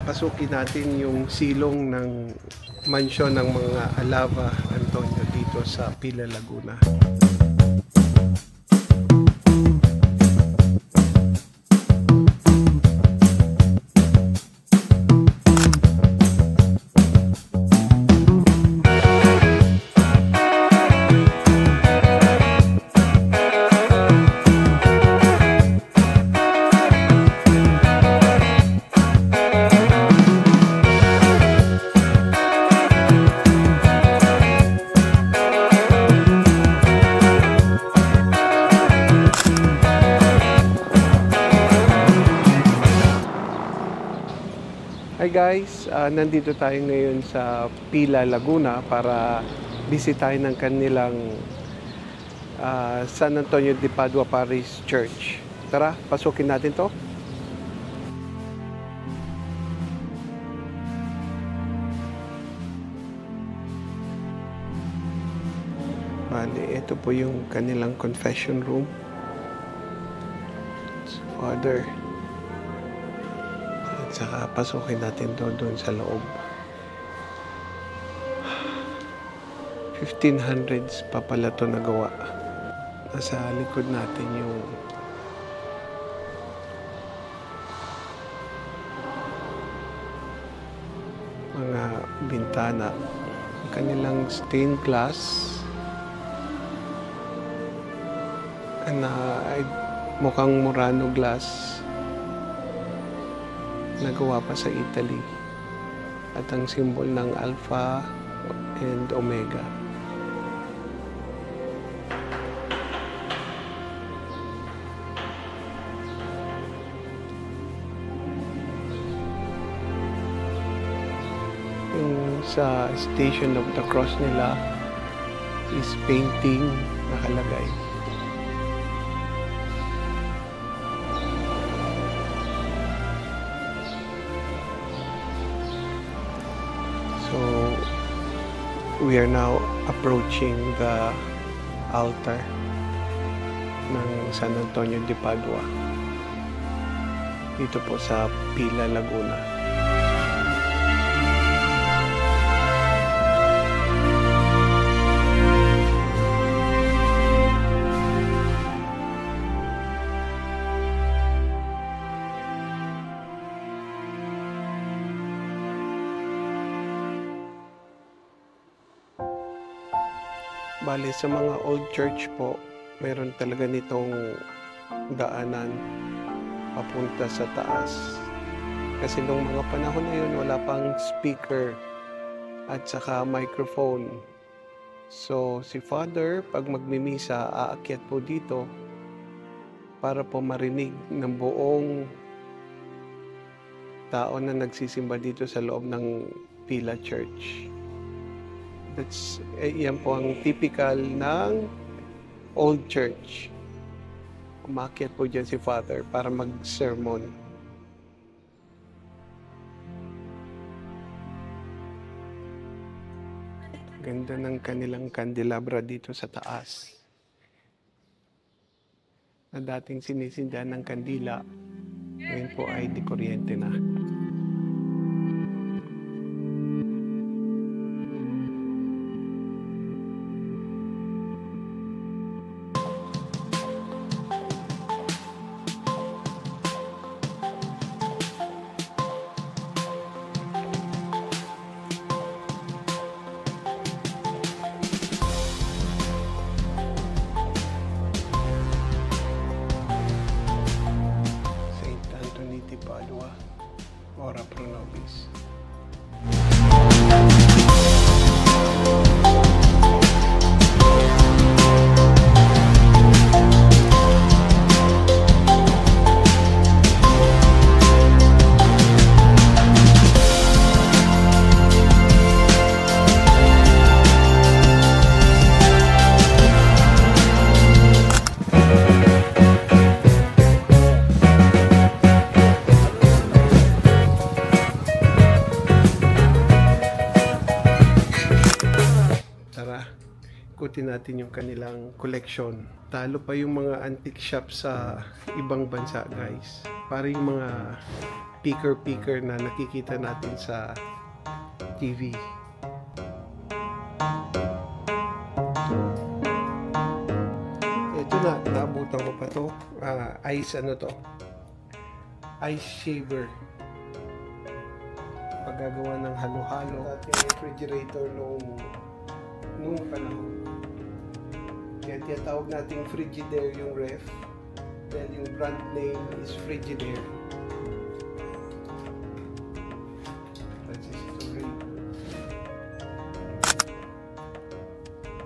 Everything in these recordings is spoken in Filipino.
pasukin natin yung silong ng mansyon ng mga Alava Antonio dito sa Pila, Laguna. Hi guys, nandito tayo ngayon sa Pila, Laguna para bisitahin ng kanilang San Antonio de Padua Parish Church. Tara, pasukin natin to. Bali, ito po yung kanilang confession room. Father. Saka pasukin natin doon sa loob. 1500s pa pala ito nagawa. Nasa likod natin yung mga bintana. Kanilang stained glass na mukhang Murano glass. Nagawa pa sa Italy at ang symbol ng Alpha and Omega. Yung sa Station of the Cross nila is painting nakalagay. So, we are now approaching the altar ng San Antonio de Padua dito po sa Pila, Laguna. Bali, sa mga old church po, mayroon talaga nitong daanan papunta sa taas. Kasi nung mga panahon na yun, wala pang speaker at saka microphone. So, si Father, pag magmimisa, aakyat po dito para po marinig ng buong tao na nagsisimba dito sa loob ng Pila Church. Yan po ang typical ng old church. Umakyat po dyan si Father para mag-sermon. Ganda ng kanilang kandelabra dito sa taas. Na dating sinisindahan ng kandila, ngayon po ay di kuryente na. Padua, Ora Pro Nobis. Ikutin natin yung kanilang collection. Talo pa yung mga antique shop sa ibang bansa, guys. Para yung mga picker na nakikita natin sa TV. Ito na, naabutan ko pa to. Ice shaver. Paggagawa ng halo-halo. Ating refrigerator noong panahon. Kaya tinatawag nating Frigidaire yung ref. Then yung brand name is Frigidaire.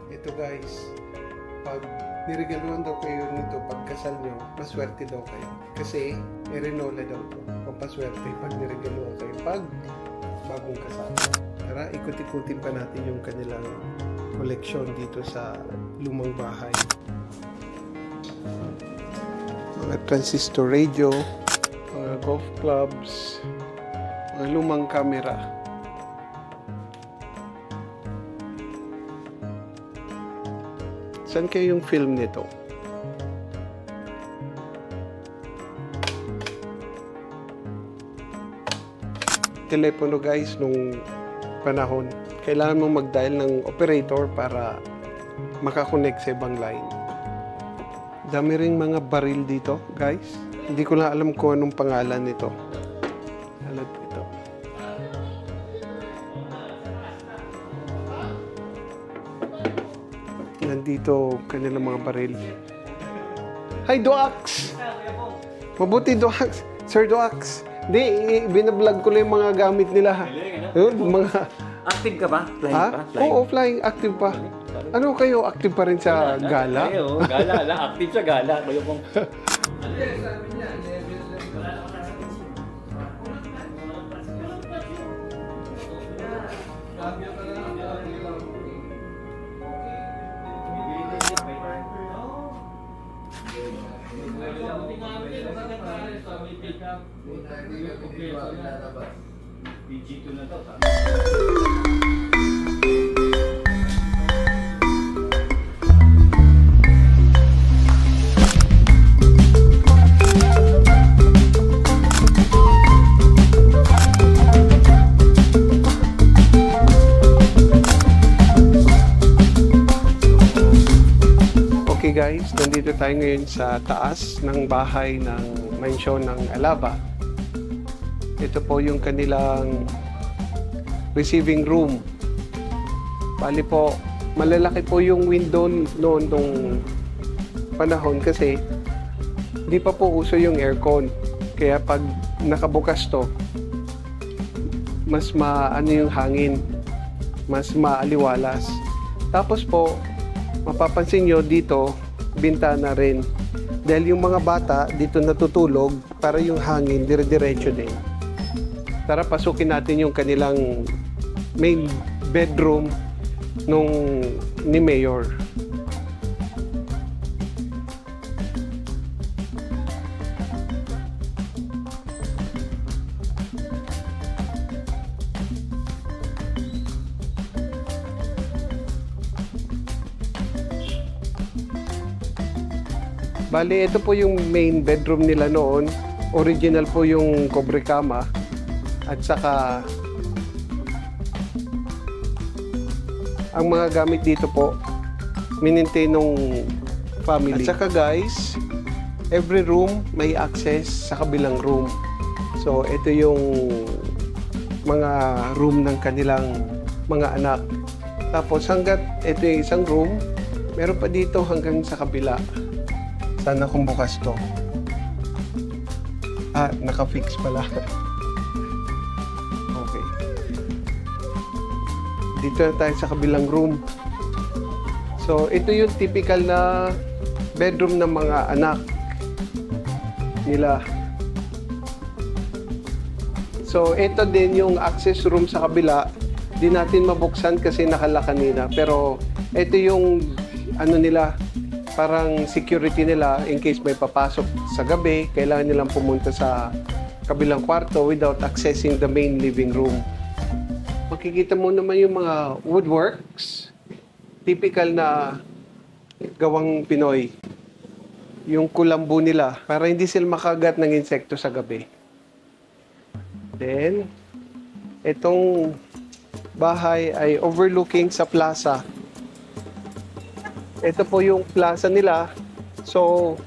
Ito guys, pag niregaluhan daw kayo nito pagkasal nyo, maswerte daw kayo. Kasi erinola daw to. Pampaswerte pag niregaluhan kayo pag bagong kasal. Tara, ikut-ikutin pa natin yung kanilang koleksyon dito sa lumang bahay. Mga transistor radio, mga golf clubs, mga lumang camera. Saan kayo yung film nito? Telepono guys, nung panahon, kailangan mong mag-dial ng operator para makakonect sa ibang line. Dami ring mga baril dito, guys. Hindi ko lang alam kung anong pangalan nito. Alam ito. Nandito kanilang mga baril. Hi, Doax! Mabuti, Doax. Sir Doax. Hindi, binablog ko lang yung mga gamit nila. Mga... Active ka ba? Flying ha? pa? Flying? Oo, flying. Active pa. Ano kayo? Active pa rin sa gala? Kayo, gala lang. Active sa gala. Kayo pong... PG2 na to. Okay guys, nandito tayo ngayon sa taas ng bahay ng mansyon ng Alaba. Ito po yung kanilang receiving room. Bali po, malalaki po yung window noon nung panahon kasi hindi pa po uso yung aircon. Kaya pag nakabukas to, mas maano yung hangin, mas maaliwalas. Tapos po, mapapansin nyo dito, bintana rin. Dahil yung mga bata dito natutulog para yung hangin dire-diretso din. Tara, pasukin natin yung kanilang main bedroom ni Mayor. Bali, ito po yung main bedroom nila noon. Original po yung cobre cama. At saka ang mga gamit dito po minintain nung family. At saka guys, every room may access sa kabilang room. So ito yung mga room ng kanilang mga anak. Tapos hanggat ito yung isang room, meron pa dito hanggang sa kabila. Sana kung bukas to. Naka-fix pala. Okay. Dito na tayo sa kabilang room. So, ito yung typical na bedroom ng mga anak nila. So, ito din yung access room sa kabila. Di natin mabuksan kasi nakala kanina. Pero, ito yung ano nila, parang security nila in case may papasok sa gabi, kailangan nilang pumunta sa kabilang kwarto without accessing the main living room. Makikita mo naman yung mga woodworks, typical na gawang Pinoy. Yung kulambu nila para hindi sila makagat ng insekto sa gabi. Then, itong bahay ay overlooking sa plaza. Ito po yung plaza nila. So,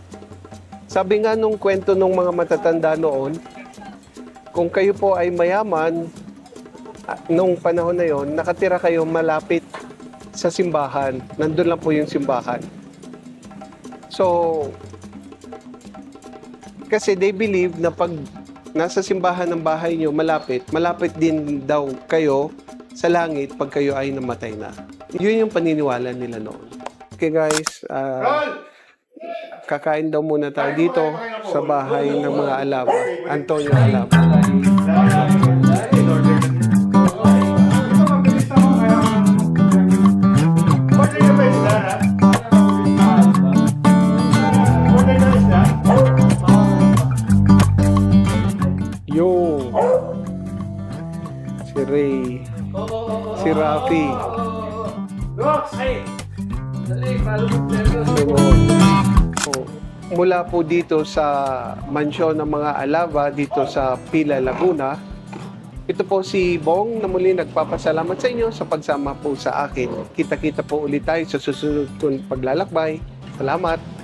sabi nga nung kwento ng mga matatanda noon, kung kayo po ay mayaman, nung panahon na yon, nakatira kayo malapit sa simbahan. Nandun lang po yung simbahan. So, kasi they believe na pag nasa simbahan ng bahay nyo malapit din daw kayo sa langit pag kayo ay namatay na. Yun yung paniniwala nila noon. Okay guys, kakain daw muna tayo dito sa bahay ng mga Alava. Antonio Alava. Yung si Ray, si Rafi. Mula po dito sa mansyon ng mga Alava dito sa Pila, Laguna. Ito po si Bong na muli nagpapasalamat sa inyo sa pagsama po sa akin. Kita-kita po ulit tayo sa susunod kong paglalakbay. Salamat!